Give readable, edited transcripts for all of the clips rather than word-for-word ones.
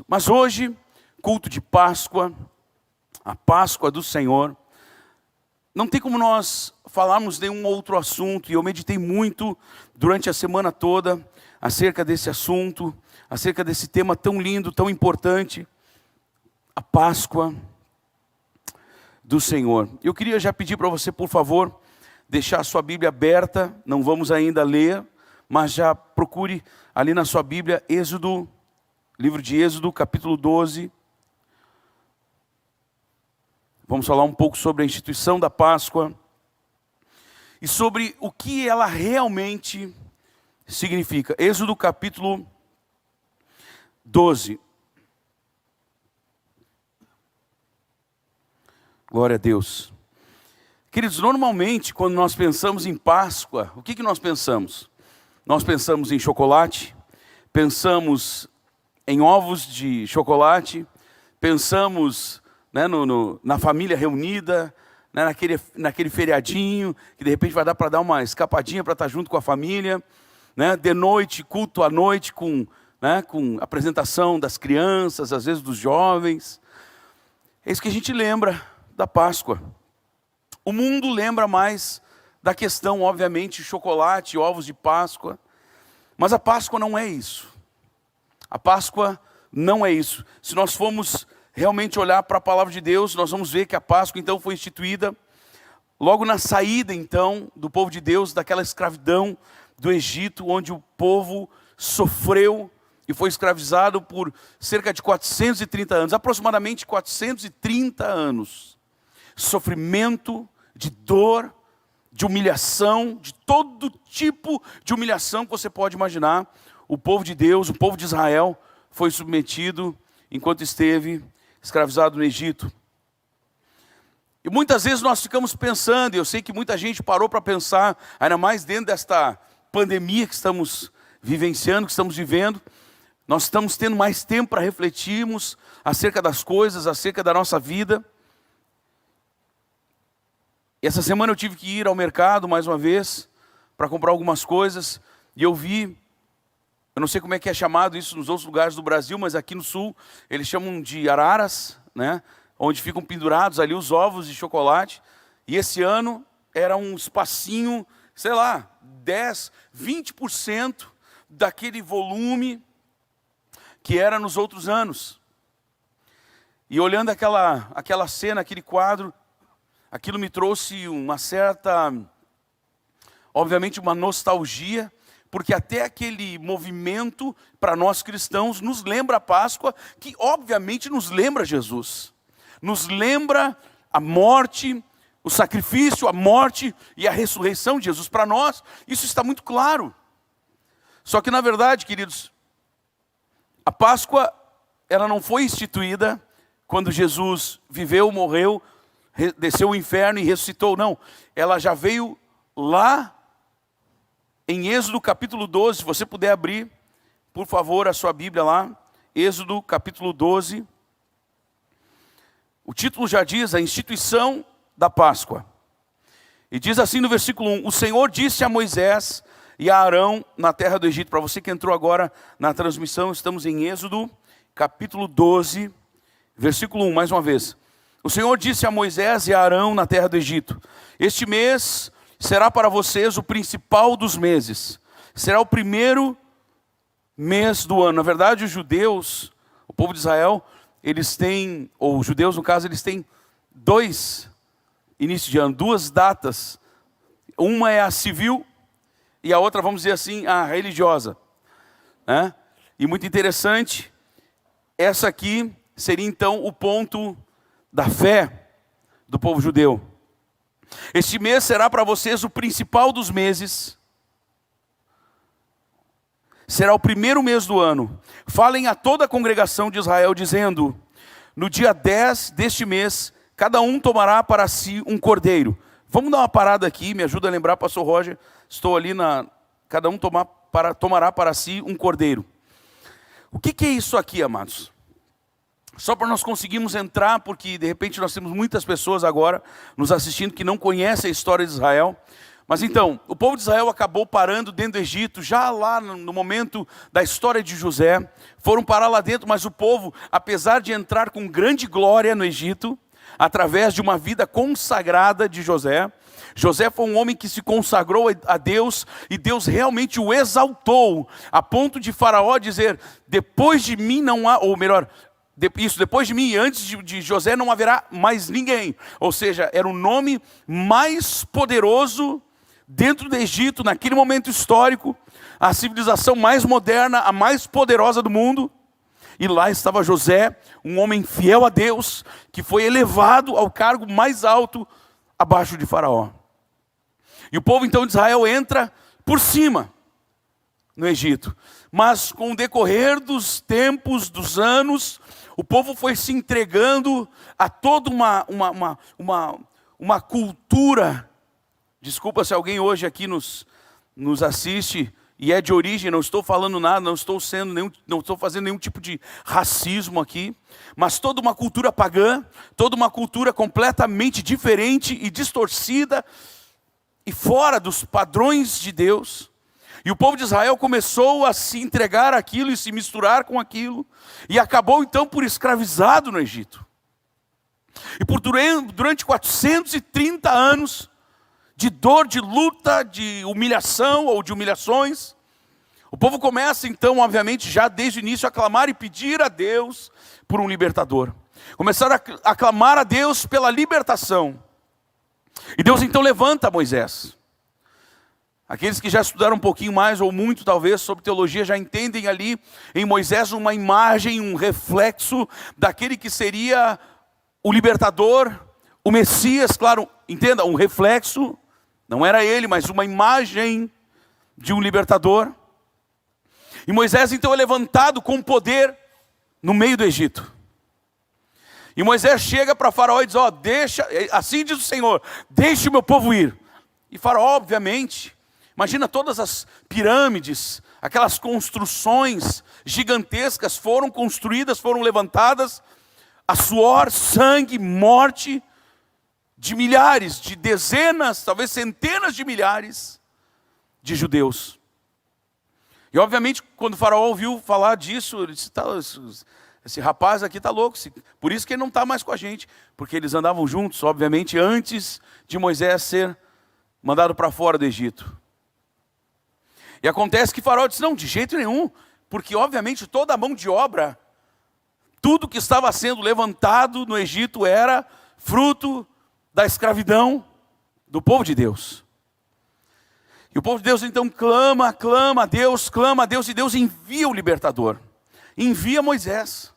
Mas hoje, culto de Páscoa, a Páscoa do Senhor, não tem como nós falarmos de nenhum outro assunto, e eu meditei muito durante a semana toda acerca desse assunto, acerca desse tema tão lindo, tão importante, a Páscoa do Senhor. Eu queria já pedir para você, por favor, deixar a sua Bíblia aberta, não vamos ainda ler, mas já procure ali na sua Bíblia, Êxodo, livro de Êxodo, capítulo 12. Vamos falar um pouco sobre a instituição da Páscoa e sobre o que ela realmente significa. Êxodo capítulo 12. Glória a Deus. Queridos, normalmente quando nós pensamos em Páscoa, o que nós pensamos? Nós pensamos em chocolate, pensamos em ovos de chocolate, pensamos na família reunida, naquele feriadinho, que de repente vai dar para dar uma escapadinha para estar junto com a família, de noite, culto à noite, com apresentação das crianças, às vezes dos jovens. É isso que a gente lembra da Páscoa. O mundo lembra mais da questão, obviamente, chocolate, ovos de Páscoa, mas a Páscoa não é isso. A Páscoa não é isso. Se nós formos realmente olhar para a palavra de Deus, nós vamos ver que a Páscoa então foi instituída logo na saída então do povo de Deus daquela escravidão do Egito, onde o povo sofreu e foi escravizado por cerca de 430 anos, aproximadamente 430 anos. Sofrimento, de dor, de humilhação, de todo tipo de humilhação que você pode imaginar. O povo de Deus, o povo de Israel foi submetido enquanto esteve escravizado no Egito. E muitas vezes nós ficamos pensando, e eu sei que muita gente parou para pensar, ainda mais dentro desta pandemia que estamos vivenciando, que estamos vivendo, nós estamos tendo mais tempo para refletirmos acerca das coisas, acerca da nossa vida. E essa semana eu tive que ir ao mercado mais uma vez, para comprar algumas coisas, e eu vi, eu não sei como é que é chamado isso nos outros lugares do Brasil, mas aqui no sul eles chamam de araras, onde ficam pendurados ali os ovos de chocolate. E esse ano era um espacinho, sei lá, 10, 20% daquele volume que era nos outros anos. E olhando aquela cena, aquele quadro, aquilo me trouxe uma certa, obviamente uma nostalgia, porque até aquele movimento, para nós cristãos, nos lembra a Páscoa, que obviamente nos lembra Jesus. Nos lembra a morte, o sacrifício, a morte e a ressurreição de Jesus. Para nós, isso está muito claro. Só que na verdade, queridos, a Páscoa, ela não foi instituída quando Jesus viveu, morreu, desceu ao inferno e ressuscitou, não. Ela já veio lá em Êxodo capítulo 12, se você puder abrir, por favor, a sua Bíblia lá, Êxodo capítulo 12. O título já diz, a instituição da Páscoa. E diz assim no versículo 1, o Senhor disse a Moisés e a Arão na terra do Egito. Para você que entrou agora na transmissão, estamos em Êxodo capítulo 12, versículo 1, mais uma vez. O Senhor disse a Moisés e a Arão na terra do Egito, este mês será para vocês o principal dos meses. Será o primeiro mês do ano. Na verdade, os judeus, o povo de Israel, eles têm, ou os judeus no caso, eles têm dois inícios de ano, duas datas. Uma é a civil e a outra, vamos dizer assim, a religiosa. E muito interessante, essa aqui seria então o ponto da fé do povo judeu. Este mês será para vocês o principal dos meses. Será o primeiro mês do ano. Falem a toda a congregação de Israel, dizendo, no dia 10 deste mês, cada um tomará para si um cordeiro. Vamos dar uma parada aqui, me ajuda a lembrar, pastor Roger. Estou ali cada um tomará para si um cordeiro. O que é isso aqui, amados? Só para nós conseguirmos entrar, porque de repente nós temos muitas pessoas agora nos assistindo que não conhecem a história de Israel. Mas então, o povo de Israel acabou parando dentro do Egito, já lá no momento da história de José, foram parar lá dentro, mas o povo, apesar de entrar com grande glória no Egito, através de uma vida consagrada de José, José foi um homem que se consagrou a Deus, e Deus realmente o exaltou, a ponto de Faraó dizer, depois de mim não há, ou melhor, depois de mim e antes de José não haverá mais ninguém. Ou seja, era o nome mais poderoso dentro do Egito, naquele momento histórico, a civilização mais moderna, a mais poderosa do mundo. E lá estava José, um homem fiel a Deus, que foi elevado ao cargo mais alto abaixo de Faraó. E o povo então de Israel entra por cima no Egito. Mas com o decorrer dos tempos, dos anos, o povo foi se entregando a toda uma cultura. Desculpa se alguém hoje aqui nos assiste e é de origem, não estou falando nada, não estou fazendo nenhum tipo de racismo aqui, mas toda uma cultura pagã, toda uma cultura completamente diferente e distorcida e fora dos padrões de Deus. E o povo de Israel começou a se entregar àquilo e se misturar com aquilo, e acabou então por escravizado no Egito. E durante 430 anos, de dor, de luta, de humilhação ou de humilhações, o povo começa então, obviamente, já desde o início a clamar e pedir a Deus por um libertador. Começaram a clamar a Deus pela libertação. E Deus então levanta Moisés. Aqueles que já estudaram um pouquinho mais ou muito talvez sobre teologia já entendem ali em Moisés uma imagem, um reflexo daquele que seria o libertador, o Messias, claro, entenda, um reflexo, não era ele, mas uma imagem de um libertador. E Moisés então é levantado com poder no meio do Egito. E Moisés chega para Faraó e diz, deixa, assim diz o Senhor, deixe o meu povo ir. E Faraó, obviamente, imagina todas as pirâmides, aquelas construções gigantescas foram construídas, foram levantadas, a suor, sangue, morte de milhares, de dezenas, talvez centenas de milhares de judeus. E obviamente quando o Faraó ouviu falar disso, ele disse, esse rapaz aqui está louco, por isso que ele não está mais com a gente, porque eles andavam juntos, obviamente, antes de Moisés ser mandado para fora do Egito. E acontece que Faraó disse, não, de jeito nenhum, porque obviamente toda a mão de obra, tudo que estava sendo levantado no Egito era fruto da escravidão do povo de Deus. E o povo de Deus então clama a Deus, e Deus envia o libertador, envia Moisés.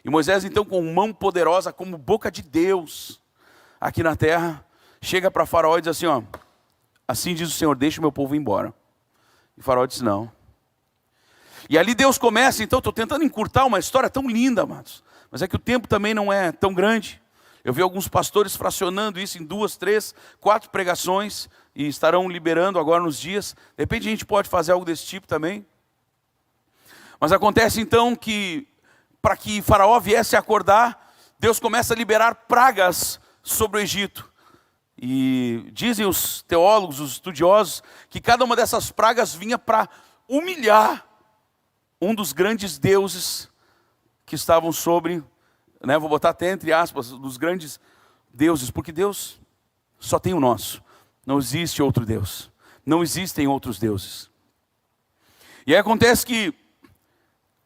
E Moisés então com mão poderosa, como boca de Deus, aqui na terra, chega para Faraó e diz assim, assim diz o Senhor, deixa o meu povo ir embora. E Faraó disse não. E ali Deus começa, então estou tentando encurtar uma história tão linda, amados, mas é que o tempo também não é tão grande. Eu vi alguns pastores fracionando isso em 2, 3, 4 pregações, e estarão liberando agora nos dias. De repente a gente pode fazer algo desse tipo também. Mas acontece então que, para que Faraó viesse a acordar, Deus começa a liberar pragas sobre o Egito. E dizem os teólogos, os estudiosos, que cada uma dessas pragas vinha para humilhar um dos grandes deuses que estavam sobre, vou botar até entre aspas, dos grandes deuses, porque Deus só tem o nosso. Não existe outro Deus. Não existem outros deuses. E aí acontece que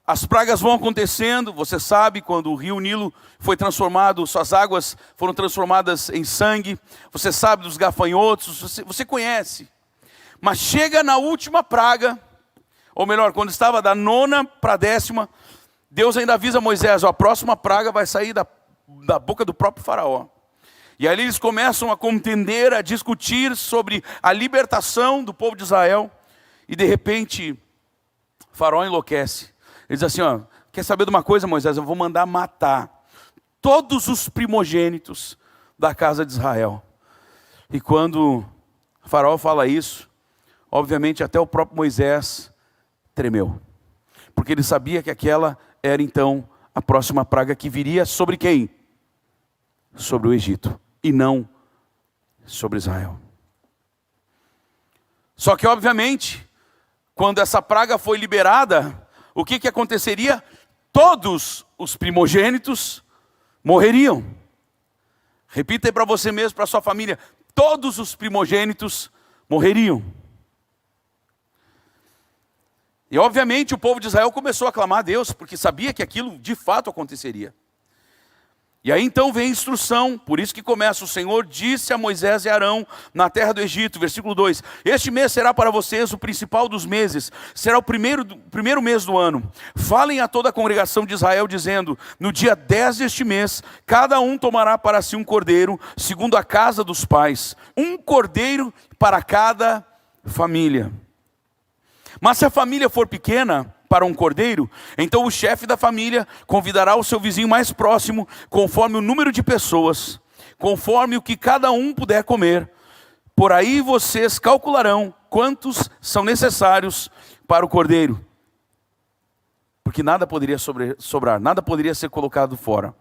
as pragas vão acontecendo, você sabe, quando o rio Nilo foi transformado, suas águas foram transformadas em sangue, você sabe dos gafanhotos, você conhece. Mas chega na última praga, ou melhor, quando estava da 9ª para a 10ª, Deus ainda avisa Moisés, a próxima praga vai sair da boca do próprio Faraó. E ali eles começam a contender, a discutir sobre a libertação do povo de Israel, e de repente, Faraó enlouquece. Ele diz assim, quer saber de uma coisa, Moisés? Eu vou mandar matar todos os primogênitos da casa de Israel. E quando Faraó fala isso, obviamente até o próprio Moisés tremeu. Porque ele sabia que aquela era então a próxima praga que viria sobre quem? Sobre o Egito, e não sobre Israel. Só que, obviamente, quando essa praga foi liberada, o que aconteceria? Todos os primogênitos morreriam. Repita aí para você mesmo, para sua família: todos os primogênitos morreriam. E obviamente o povo de Israel começou a clamar a Deus, porque sabia que aquilo de fato aconteceria. E aí então vem a instrução, por isso que começa: o Senhor disse a Moisés e Arão na terra do Egito, versículo 2: este mês será para vocês o principal dos meses, será o primeiro mês do ano. Falem a toda a congregação de Israel, dizendo: no dia 10 deste mês, cada um tomará para si um cordeiro, segundo a casa dos pais, um cordeiro para cada família. Mas se a família for pequena para um cordeiro, então o chefe da família convidará o seu vizinho mais próximo, conforme o número de pessoas, conforme o que cada um puder comer. Por aí vocês calcularão quantos são necessários para o cordeiro. Porque nada poderia sobrar, nada poderia ser colocado fora.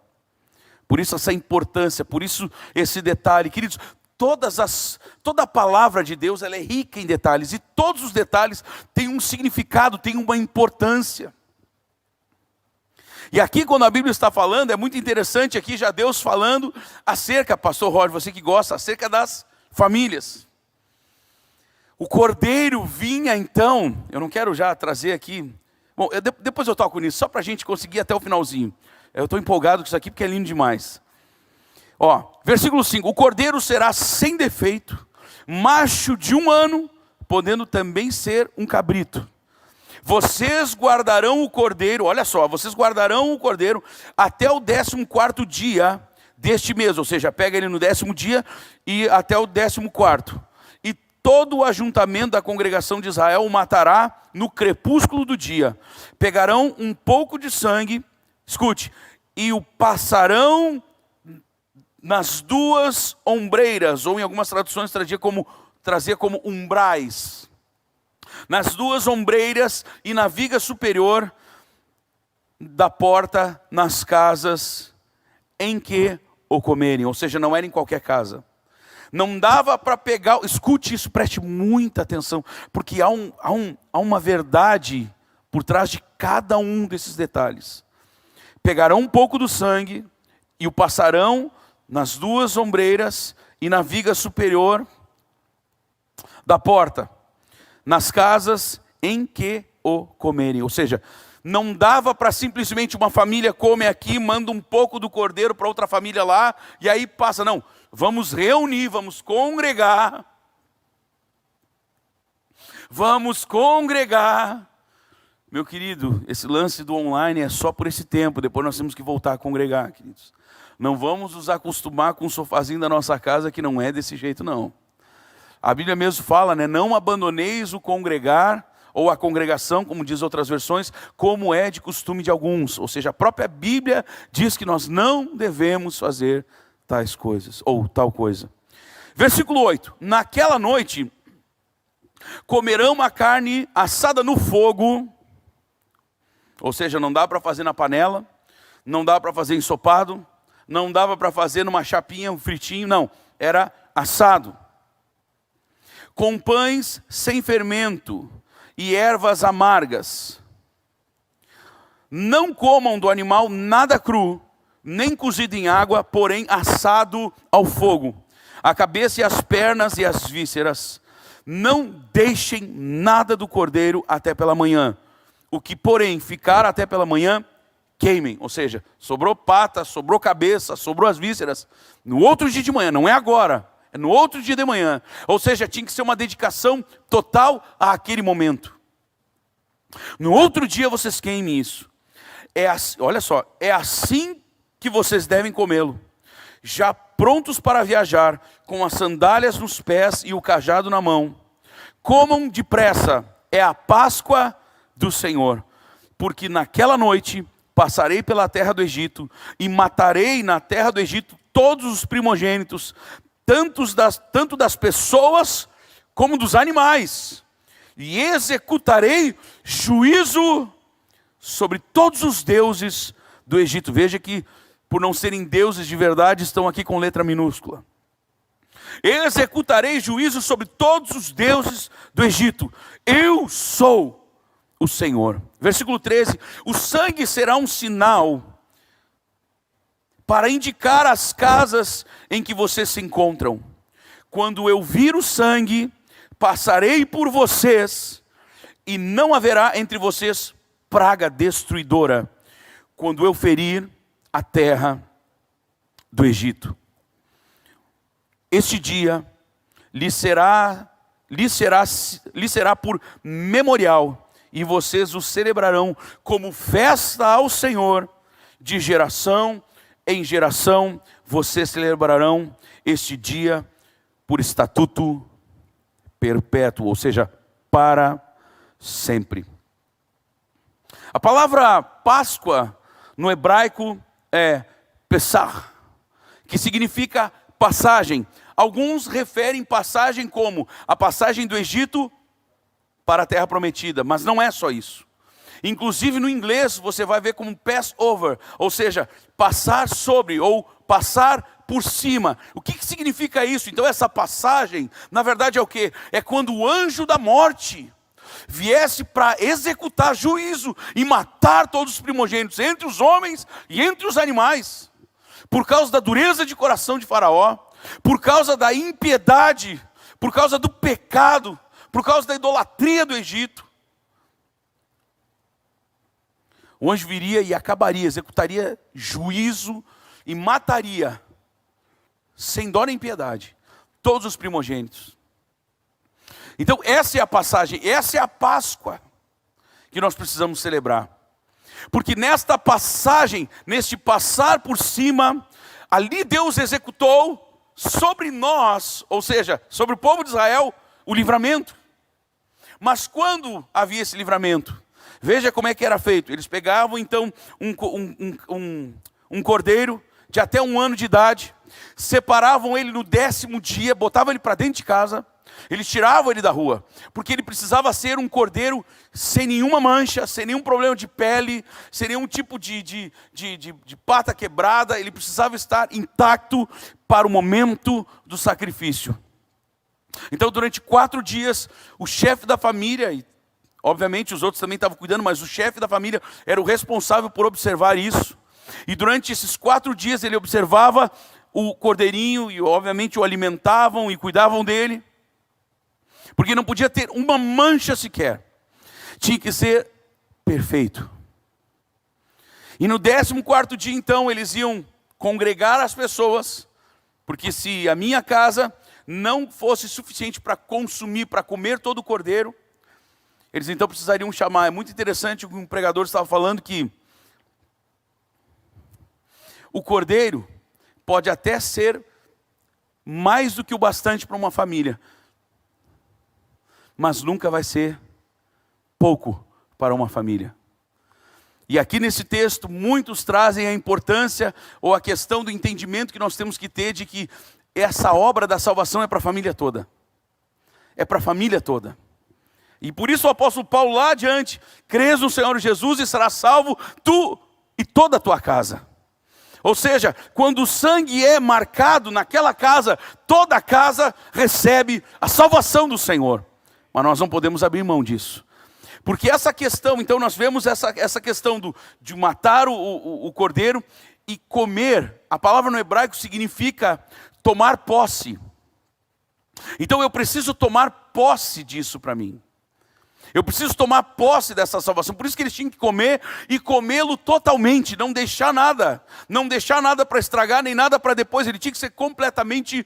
Por isso essa importância, por isso esse detalhe. Queridos, toda a palavra de Deus, ela é rica em detalhes, e todos os detalhes têm um significado, têm uma importância. E aqui quando a Bíblia está falando, é muito interessante aqui já Deus falando acerca, pastor Roger, você que gosta, acerca das famílias. O cordeiro vinha então, eu não quero já trazer aqui, bom, depois eu toco nisso, só para a gente conseguir até o finalzinho. Eu estou empolgado com isso aqui porque é lindo demais. Versículo 5: o cordeiro será sem defeito, macho de 1 ano, podendo também ser um cabrito. Vocês guardarão o cordeiro, olha só, vocês guardarão o cordeiro até o 14º dia deste mês, ou seja, pega ele no 10º dia e até o 14º. E todo o ajuntamento da congregação de Israel o matará no crepúsculo do dia. Pegarão um pouco de sangue, escute, e o passarão nas 2 ombreiras, ou em algumas traduções trazia como umbrais. Nas 2 ombreiras e na viga superior da porta, nas casas em que o comerem. Ou seja, não era em qualquer casa. Não dava para pegar, escute isso, preste muita atenção, porque há uma verdade por trás de cada um desses detalhes. Pegarão um pouco do sangue e o passarão nas 2 ombreiras e na viga superior da porta, nas casas em que o comerem. Ou seja, não dava para simplesmente uma família come aqui, manda um pouco do cordeiro para outra família lá, e aí passa, não. Vamos reunir, vamos congregar. Vamos congregar. Meu querido, esse lance do online é só por esse tempo, depois nós temos que voltar a congregar, queridos. Não vamos nos acostumar com o sofazinho da nossa casa, que não é desse jeito não. A Bíblia mesmo fala, né? Não abandoneis o congregar, ou a congregação, como diz outras versões, como é de costume de alguns. Ou seja, a própria Bíblia diz que nós não devemos fazer tais coisas, ou tal coisa. Versículo 8: naquela noite, comerão a carne assada no fogo, ou seja, não dá para fazer na panela, não dá para fazer ensopado, não dava para fazer numa chapinha, um fritinho, não, era assado. Com pães sem fermento e ervas amargas. Não comam do animal nada cru, nem cozido em água, porém assado ao fogo. A cabeça e as pernas e as vísceras. Não deixem nada do cordeiro até pela manhã. O que, porém, ficar até pela manhã, queimem. Ou seja, sobrou pata, sobrou cabeça, sobrou as vísceras. No outro dia de manhã, não é agora, é no outro dia de manhã. Ou seja, tinha que ser uma dedicação total àquele momento. No outro dia vocês queimem isso. Olha só, é assim que vocês devem comê-lo. Já prontos para viajar, com as sandálias nos pés e o cajado na mão. Comam depressa, é a Páscoa do Senhor. Porque naquela noite passarei pela terra do Egito e matarei na terra do Egito todos os primogênitos, tanto das pessoas como dos animais. E executarei juízo sobre todos os deuses do Egito. Veja que, por não serem deuses de verdade, estão aqui com letra minúscula. executarei juízo sobre todos os deuses do Egito. Eu sou o Senhor. Versículo 13: o sangue será um sinal para indicar as casas em que vocês se encontram. Quando eu vir o sangue, passarei por vocês, e não haverá entre vocês praga destruidora, quando eu ferir a terra do Egito. Este dia lhe será por memorial, e vocês o celebrarão como festa ao Senhor. De geração em geração vocês celebrarão este dia por estatuto perpétuo, ou seja, para sempre. A palavra Páscoa no hebraico é Pesach, que significa passagem. Alguns referem passagem como a passagem do Egito para a terra prometida, mas não é só isso. Inclusive no inglês você vai ver como Passover, ou seja, passar sobre ou passar por cima. O que significa isso? Então essa passagem, na verdade é o quê? É quando o anjo da morte viesse para executar juízo e matar todos os primogênitos, entre os homens e entre os animais, por causa da dureza de coração de Faraó, por causa da impiedade, por causa do pecado, por causa da idolatria do Egito. O anjo viria e acabaria, executaria juízo e mataria, sem dó nem piedade, todos os primogênitos. Então essa é a passagem, essa é a Páscoa que nós precisamos celebrar. Porque nesta passagem, neste passar por cima, ali Deus executou sobre nós, ou seja, sobre o povo de Israel, o livramento. Mas quando havia esse livramento? Veja como é que era feito. Eles pegavam então um cordeiro de até 1 ano de idade, separavam ele no 10º dia, botavam ele para dentro de casa, eles tiravam ele da rua, porque ele precisava ser um cordeiro sem nenhuma mancha, sem nenhum problema de pele, sem nenhum tipo de pata quebrada. Ele precisava estar intacto para o momento do sacrifício. Então durante 4 dias, o chefe da família, e obviamente os outros também estavam cuidando, mas o chefe da família era o responsável por observar isso. E durante esses 4 dias ele observava o cordeirinho e obviamente o alimentavam e cuidavam dele. Porque não podia ter uma mancha sequer. Tinha que ser perfeito. E no 14º dia então eles iam congregar as pessoas, porque se a minha casa não fosse suficiente para consumir, para comer todo o cordeiro, eles então precisariam chamar. É muito interessante o que um pregador estava falando, que o cordeiro pode até ser mais do que o bastante para uma família, mas nunca vai ser pouco para uma família. E aqui nesse texto, muitos trazem a importância ou a questão do entendimento que nós temos que ter de que essa obra da salvação é para a família toda. É para a família toda. E por isso o apóstolo Paulo lá adiante: crês no Senhor Jesus e serás salvo tu e toda a tua casa. Ou seja, quando o sangue é marcado naquela casa, toda a casa recebe a salvação do Senhor. Mas nós não podemos abrir mão disso. Porque essa questão, então nós vemos essa questão de matar o cordeiro e comer. A palavra no hebraico significa tomar posse. Então eu preciso tomar posse disso para mim. Eu preciso tomar posse dessa salvação. Por isso que eles tinham que comer e comê-lo totalmente. Não deixar nada. Não deixar nada para estragar, nem nada para depois. Ele tinha que ser completamente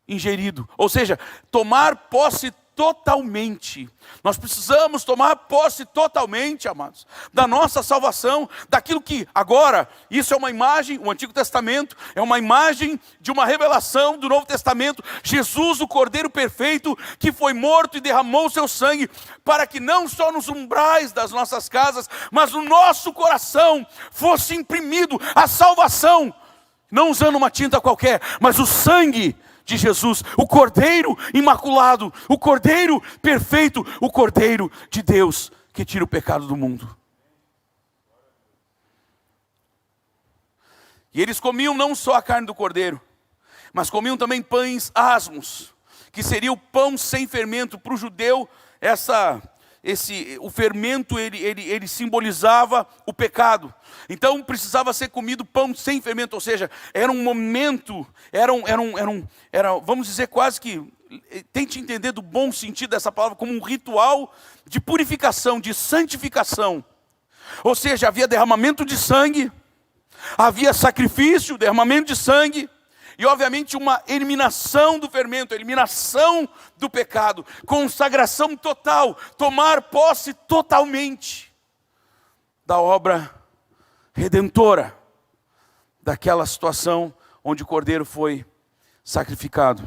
ingerido. Ou seja, tomar posse totalmente. Nós precisamos tomar posse totalmente, amados, da nossa salvação, daquilo que agora, isso é uma imagem, o Antigo Testamento é uma imagem de uma revelação do Novo Testamento. Jesus, o Cordeiro perfeito, que foi morto e derramou o seu sangue, para que não só nos umbrais das nossas casas, mas no nosso coração fosse imprimido a salvação, não usando uma tinta qualquer, mas o sangue de Jesus, o Cordeiro imaculado, o Cordeiro perfeito, o Cordeiro de Deus que tira o pecado do mundo. E eles comiam não só a carne do cordeiro, mas comiam também pães asmos, que seria o pão sem fermento. Para o judeu, o fermento ele simbolizava o pecado. Então precisava ser comido pão sem fermento, ou seja, era um momento, vamos dizer quase que, tente entender do bom sentido dessa palavra, como um ritual de purificação, de santificação. Ou seja, havia derramamento de sangue, havia sacrifício, derramamento de sangue, e obviamente uma eliminação do fermento, eliminação do pecado, consagração total, tomar posse totalmente da obra redentora, daquela situação onde o cordeiro foi sacrificado.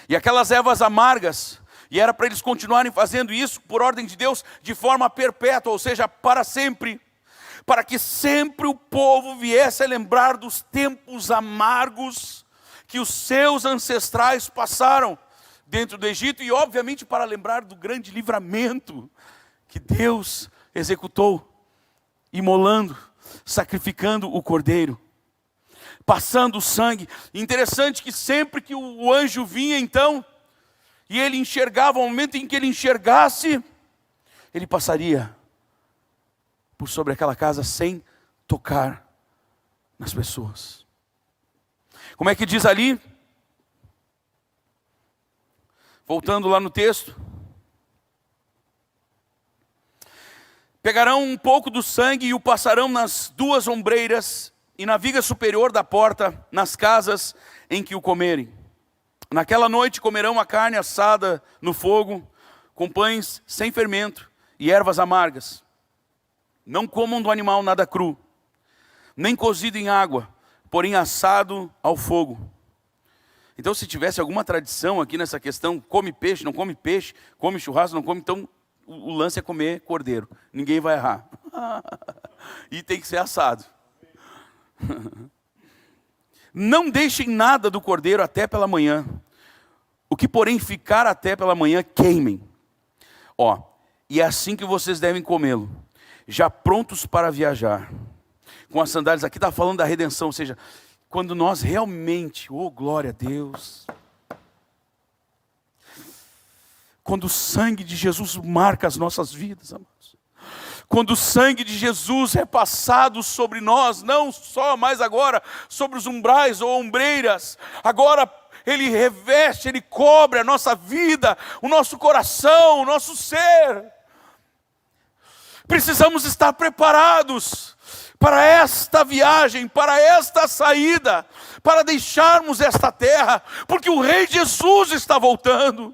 E aquelas ervas amargas, e era para eles continuarem fazendo isso por ordem de Deus, de forma perpétua, ou seja, para sempre, para que sempre o povo viesse a lembrar dos tempos amargos que os seus ancestrais passaram dentro do Egito, e obviamente para lembrar do grande livramento que Deus executou, imolando, sacrificando o cordeiro, passando o sangue. Interessante que sempre que o anjo vinha então, e ele enxergava, o momento em que ele enxergasse, ele passaria por sobre aquela casa sem tocar nas pessoas. Como é que diz ali? Voltando lá no texto. Pegarão um pouco do sangue e o passarão nas duas ombreiras e na viga superior da porta, nas casas em que o comerem. Naquela noite comerão a carne assada no fogo, com pães sem fermento e ervas amargas. Não comam do animal nada cru, nem cozido em água, porém assado ao fogo. Então, se tivesse alguma tradição aqui nessa questão, come peixe, não come peixe, come churrasco, não come, então o lance é comer cordeiro. Ninguém vai errar. E tem que ser assado. Não deixem nada do cordeiro até pela manhã. O que, porém, ficar até pela manhã, queimem. E é assim que vocês devem comê-lo, já prontos para viajar, com as sandálias. Aqui está falando da redenção, ou seja, quando nós realmente, glória a Deus, quando o sangue de Jesus marca as nossas vidas, amados, quando o sangue de Jesus é passado sobre nós, não só mais agora sobre os umbrais ou ombreiras, agora Ele reveste, Ele cobre a nossa vida, o nosso coração, o nosso ser. Precisamos estar preparados para esta viagem, para esta saída, para deixarmos esta terra, porque o Rei Jesus está voltando.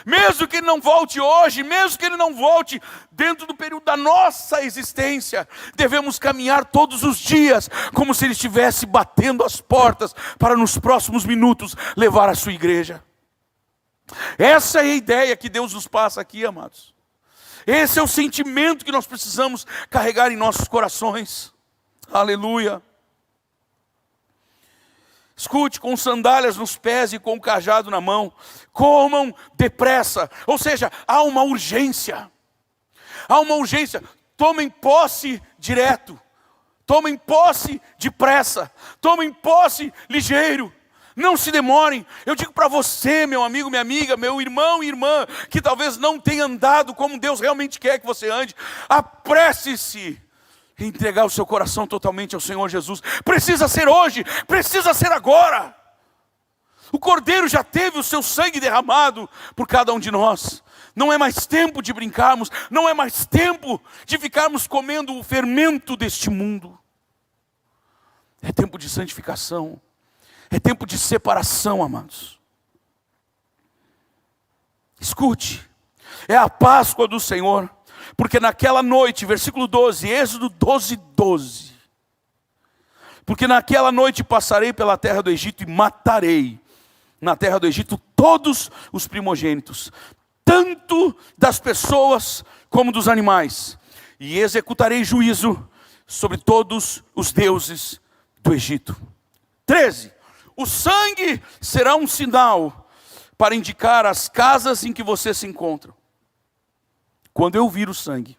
Mesmo que Ele não volte hoje, mesmo que Ele não volte dentro do período da nossa existência, devemos caminhar todos os dias, como se Ele estivesse batendo as portas, para nos próximos minutos levar a sua igreja. Essa é a ideia que Deus nos passa aqui, amados. Esse é o sentimento que nós precisamos carregar em nossos corações. Aleluia. Escute, com sandálias nos pés e com o cajado na mão, comam depressa. Ou seja, há uma urgência. Há uma urgência. Tomem posse direto. Tomem posse depressa. Tomem posse ligeiro. Não se demorem. Eu digo para você, meu amigo, minha amiga, meu irmão e irmã, que talvez não tenha andado como Deus realmente quer que você ande, apresse-se em entregar o seu coração totalmente ao Senhor Jesus. Precisa ser hoje, precisa ser agora. O Cordeiro já teve o seu sangue derramado por cada um de nós. Não é mais tempo de brincarmos, não é mais tempo de ficarmos comendo o fermento deste mundo. É tempo de santificação. É tempo de separação, amados. Escute, é a Páscoa do Senhor, porque naquela noite, versículo 12, Êxodo 12, 12. Porque naquela noite passarei pela terra do Egito e matarei na terra do Egito todos os primogênitos, tanto das pessoas como dos animais, e executarei juízo sobre todos os deuses do Egito. 13. O sangue será um sinal para indicar as casas em que você se encontra. Quando eu vir o sangue,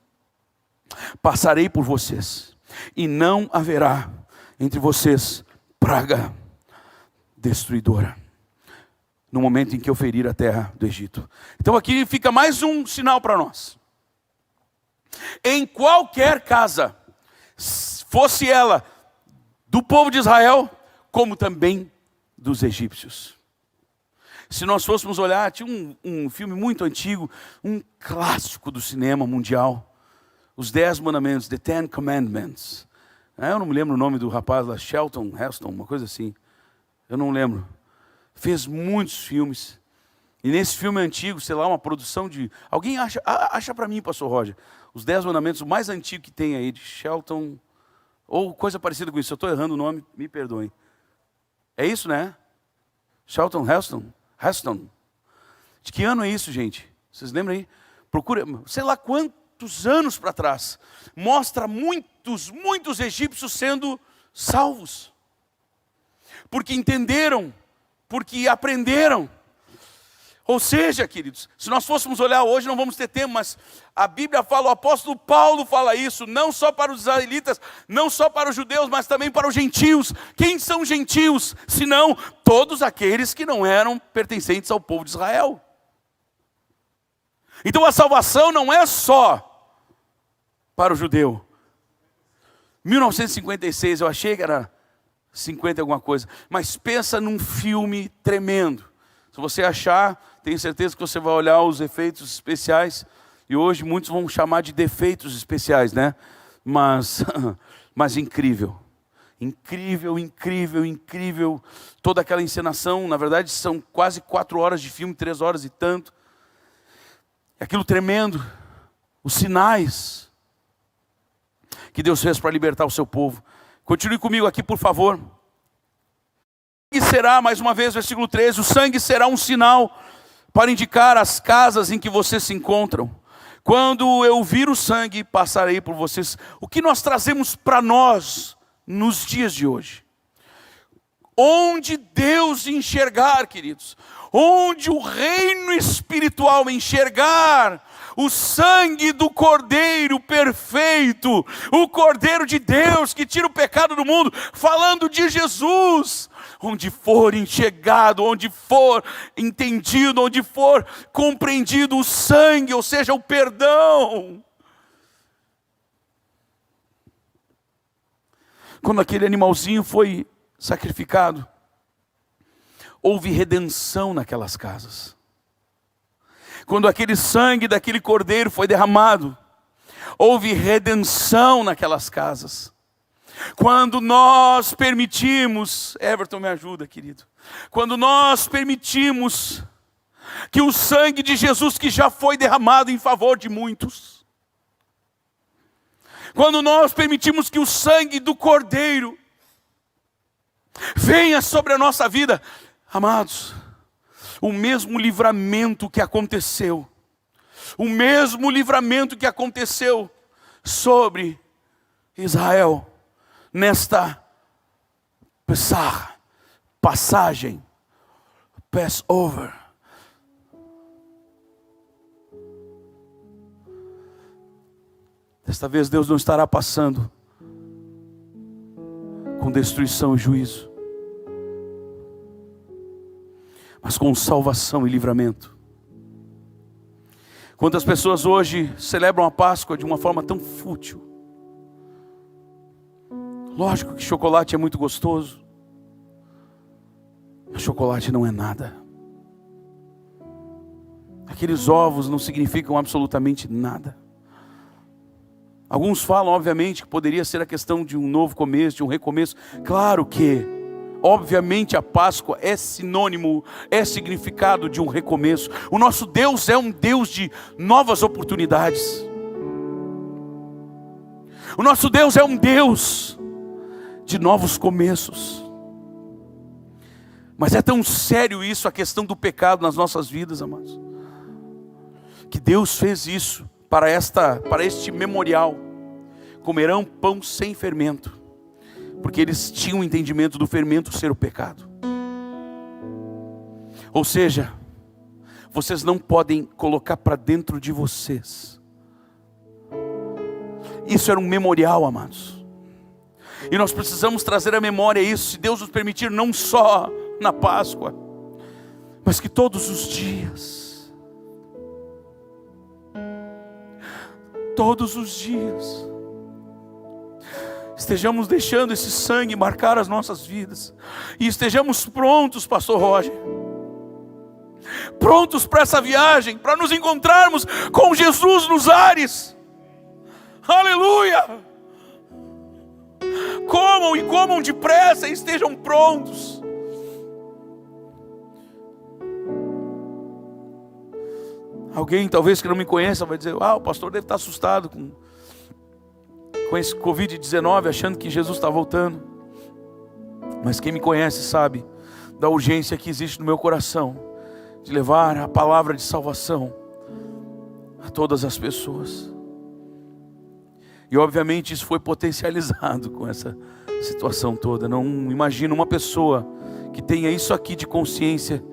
passarei por vocês, e não haverá entre vocês praga destruidora, no momento em que eu ferir a terra do Egito. Então aqui fica mais um sinal para nós. Em qualquer casa, fosse ela do povo de Israel, como também dos egípcios. Se nós fôssemos olhar, tinha um filme muito antigo, um clássico do cinema mundial, Os 10 Mandamentos, The Ten Commandments. Eu não me lembro o nome do rapaz lá, Charlton Heston, uma coisa assim. Eu não lembro. Fez muitos filmes. E nesse filme antigo, sei lá, uma produção de... Alguém acha para mim, pastor Roger, Os 10 Mandamentos, o mais antigo que tem aí, de Charlton, ou coisa parecida com isso. Se eu estou errando o nome, me perdoem. É isso, né? Charlton Heston. De que ano é isso, gente? Vocês lembram aí? Procura, sei lá quantos anos para trás. Mostra muitos egípcios sendo salvos. Porque entenderam, porque aprenderam. Ou seja, queridos, se nós fôssemos olhar hoje, não vamos ter tempo, mas a Bíblia fala, o apóstolo Paulo fala isso, não só para os israelitas, não só para os judeus, mas também para os gentios. Quem são gentios? Senão todos aqueles que não eram pertencentes ao povo de Israel. Então a salvação não é só para o judeu. 1956, eu achei que era 50 alguma coisa, mas pensa num filme tremendo. Se você achar, tenho certeza que você vai olhar os efeitos especiais, e hoje muitos vão chamar de defeitos especiais, né? Mas incrível. Incrível. Toda aquela encenação, na verdade são quase 4 horas de filme, 3 horas e tanto. Aquilo tremendo, os sinais que Deus fez para libertar o seu povo. Continue comigo aqui, por favor. E será, mais uma vez, versículo 13, o sangue será um sinal para indicar as casas em que vocês se encontram. Quando eu vir o sangue, passarei por vocês. O que nós trazemos para nós nos dias de hoje? Onde Deus enxergar, queridos, onde o reino espiritual enxergar o sangue do Cordeiro perfeito, o Cordeiro de Deus que tira o pecado do mundo, falando de Jesus, onde for enxergado, onde for entendido, onde for compreendido o sangue, ou seja, o perdão. Quando aquele animalzinho foi sacrificado, houve redenção naquelas casas. Quando aquele sangue daquele cordeiro foi derramado, houve redenção naquelas casas. Quando nós permitimos, Everton me ajuda, querido. Quando nós permitimos que o sangue de Jesus, que já foi derramado em favor de muitos, quando nós permitimos que o sangue do Cordeiro venha sobre a nossa vida, amados, o mesmo livramento que aconteceu, sobre Israel, nesta passagem, Passover, desta vez Deus não estará passando com destruição e juízo, mas com salvação e livramento. Quantas pessoas hoje celebram a Páscoa de uma forma tão fútil? Lógico que chocolate é muito gostoso, mas chocolate não é nada. Aqueles ovos não significam absolutamente nada. Alguns falam, obviamente, que poderia ser a questão de um novo começo, de um recomeço. Claro que, obviamente, a Páscoa é sinônimo, é significado de um recomeço. O nosso Deus é um Deus de novas oportunidades. O nosso Deus é um Deus de novos começos. Mas é tão sério isso, a questão do pecado nas nossas vidas, amados, que Deus fez isso para este memorial. Comerão pão sem fermento, porque eles tinham o entendimento do fermento ser o pecado. Ou seja, vocês não podem colocar para dentro de vocês. Isso era um memorial, amados. E nós precisamos trazer à memória isso, se Deus nos permitir, não só na Páscoa, mas que todos os dias, estejamos deixando esse sangue marcar as nossas vidas, e estejamos prontos, pastor Roger, prontos para essa viagem, para nos encontrarmos com Jesus nos ares. Aleluia! Comam e comam depressa e estejam prontos. Alguém talvez que não me conheça vai dizer: o pastor deve estar assustado com esse Covid-19, achando que Jesus está voltando. Mas quem me conhece sabe da urgência que existe no meu coração de levar a palavra de salvação a todas as pessoas. E obviamente isso foi potencializado com essa situação toda. Não imagino uma pessoa que tenha isso aqui de consciência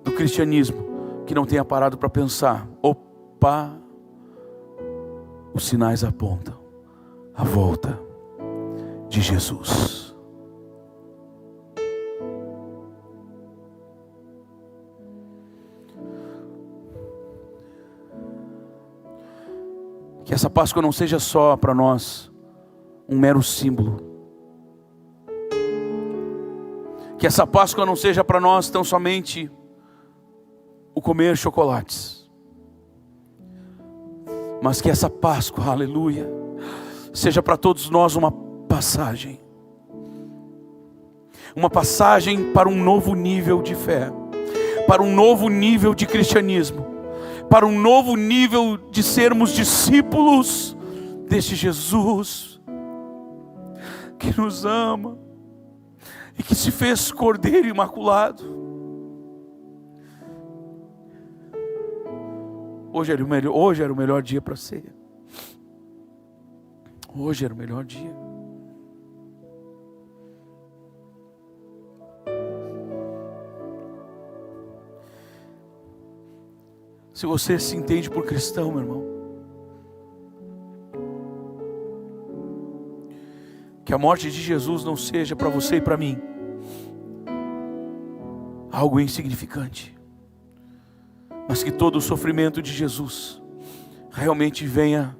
do cristianismo, que não tenha parado para pensar: opa, os sinais apontam a volta de Jesus. Que essa Páscoa não seja só para nós um mero símbolo. Que essa Páscoa não seja para nós tão somente o comer chocolates. Mas que essa Páscoa, aleluia, seja para todos nós uma passagem. Uma passagem para um novo nível de fé, para um novo nível de cristianismo, para um novo nível de sermos discípulos deste Jesus que nos ama e que se fez Cordeiro Imaculado. Hoje era o melhor dia para a ceia. Hoje era o melhor dia. Se você se entende por cristão, meu irmão, que a morte de Jesus não seja para você e para mim algo insignificante, mas que todo o sofrimento de Jesus realmente venha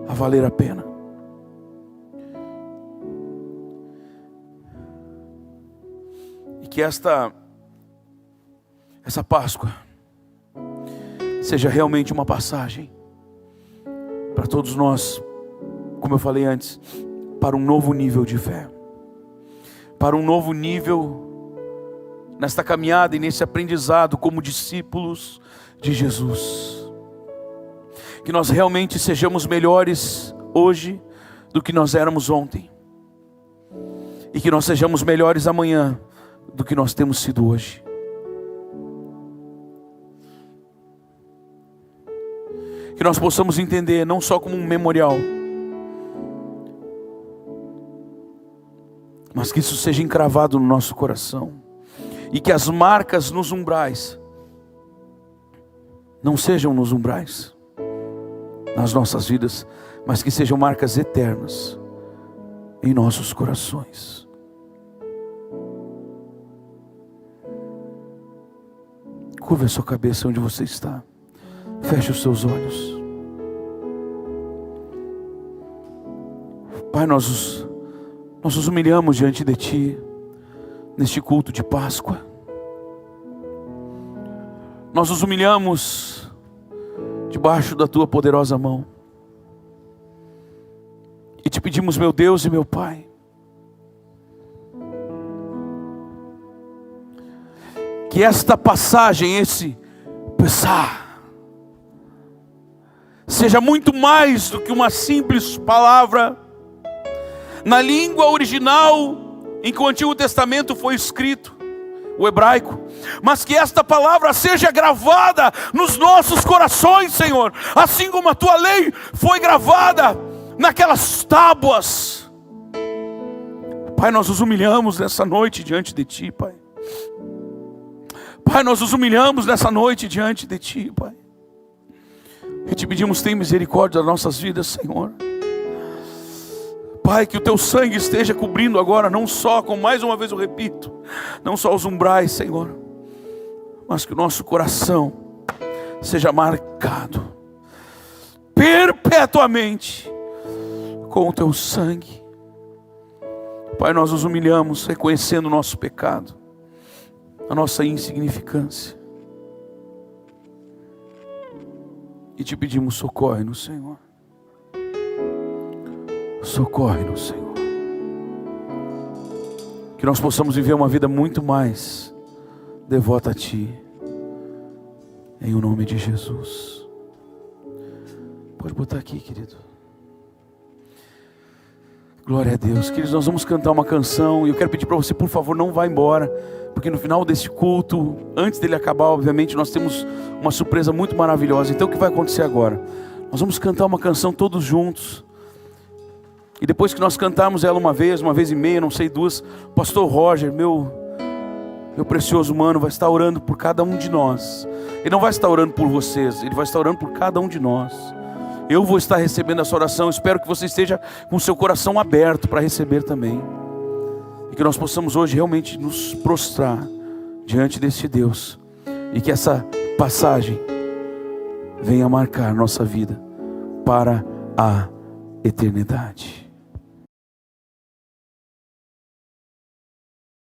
a valer a pena. E que essa Páscoa seja realmente uma passagem para todos nós, como eu falei antes, para um novo nível de fé, para um novo nível nesta caminhada e nesse aprendizado como discípulos de Jesus. Que nós realmente sejamos melhores hoje do que nós éramos ontem, e que nós sejamos melhores amanhã do que nós temos sido hoje. Que nós possamos entender não só como um memorial, mas que isso seja encravado no nosso coração, e que as marcas nos umbrais não sejam nos umbrais nas nossas vidas, mas que sejam marcas eternas em nossos corações. Curva a sua cabeça onde você está. Feche os seus olhos. Pai, nós nos humilhamos diante de Ti neste culto de Páscoa. Nós nos humilhamos debaixo da Tua poderosa mão e Te pedimos, meu Deus e meu Pai, que esta passagem, esse Pessah, seja muito mais do que uma simples palavra na língua original em que o Antigo Testamento foi escrito, o hebraico, mas que esta palavra seja gravada nos nossos corações, Senhor, assim como a Tua lei foi gravada naquelas tábuas. Pai, nós nos humilhamos nessa noite diante de Ti, Pai. Pai, nós nos humilhamos nessa noite diante de Ti, Pai. E Te pedimos, tem misericórdia das nossas vidas, Senhor. Pai, que o teu sangue esteja cobrindo agora, não só, como mais uma vez eu repito, não só os umbrais, Senhor, mas que o nosso coração seja marcado perpetuamente com o teu sangue. Pai, nós nos humilhamos reconhecendo o nosso pecado, a nossa insignificância, e te pedimos: socorre-nos, Senhor. Socorre-nos, Senhor. Que nós possamos viver uma vida muito mais devota a Ti, em o nome de Jesus. Pode botar aqui, querido. Glória a Deus. Queridos, nós vamos cantar uma canção, e eu quero pedir para você, por favor, não vá embora, porque no final desse culto, antes dele acabar, obviamente, nós temos uma surpresa muito maravilhosa. Então o que vai acontecer agora? Nós vamos cantar uma canção todos juntos, e depois que nós cantarmos ela uma vez e meia, não sei, duas, o pastor Roger, meu precioso mano, vai estar orando por cada um de nós. Ele não vai estar orando por vocês, ele vai estar orando por cada um de nós. Eu vou estar recebendo essa oração. Espero que você esteja com o seu coração aberto para receber também, e que nós possamos hoje realmente nos prostrar diante desse Deus, e que essa passagem venha marcar nossa vida para a eternidade.